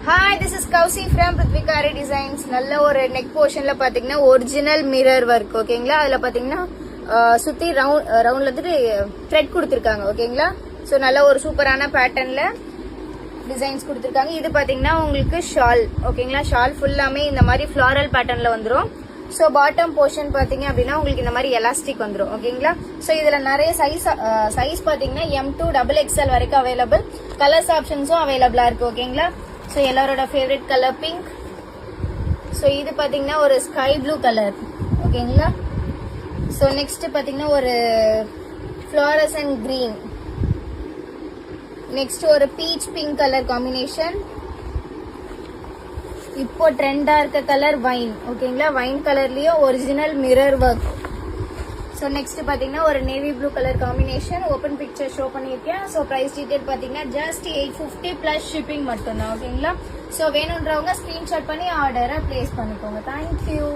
Hi, this is Kausi from Prithvikari Designs. நல்ல ஒரு neck portionல பாத்தீங்கன்னா ஒரிஜினல் மிரர் ஒர்க் ஓகேங்களா. அதுல பாத்தீங்கன்னா சுத்தி ரவுண்ட்ல வந்துட்டு த்ரெட் கொடுத்திருக்காங்க ஓகேங்களா. சோ நல்ல ஒரு சூப்பரான பேட்டர்ன்ல டிசைன்ஸ் கொடுத்திருக்காங்க. இது பாத்தீங்கன்னா உங்களுக்கு ஷால் ஓகேங்களா. ஷால் ஃபுல்லாமே இந்த மாதிரி ஃப்ளாரல் பேட்டர்ன்ல வந்துரும். சோ பாட்டம் போர்ஷன் பாத்தீங்க அப்படின்னா உங்களுக்கு இந்த மாதிரி எலாஸ்டிக் வந்துரும் ஓகேங்களா. சோ இதுல நிறைய சைஸ் பாத்தீங்கன்னா M2 XXL வரைக்கும் அவைலபிள். கலர்ஸ் ஆப்ஷன்ஸும் அவைலபிளா இருக்கு ஓகேங்களா. சோ எல்லாரோட ஃபேவரட் கலர் பிங்க். சோ இது பாத்தீங்கன்னா ஒரு ஸ்கை ப்ளூ கலர் ஓகேங்களா. சோ நெக்ஸ்ட் பாத்தீங்கன்னா ஒரு ஃப்ளோரசன்ட் கிரீன். நெக்ஸ்ட் ஒரு பீச் பிங்க் கலர் காம்பினேஷன். இப்போ ட்ரெண்டா இருக்க கலர் வைன் ஓகேங்களா. வைன் கலர்லயும் original mirror work. So next பாத்தீங்கன்னா ஒரு navy blue colour combination. Open picture show பண்ணியிருக்கேன். ஸோ பிரைஸ் டீடைல் பாத்தீங்கன்னா ஜஸ்ட் 850 பிளஸ் ஷிப்பிங் மட்டும்தான் ஓகேங்களா. ஸோ வேணுன்றவங்க ஸ்கிரீன்ஷாட் பண்ணி ஆர்டரை பிளேஸ் பண்ணிக்கோங்க. தேங்க்யூ.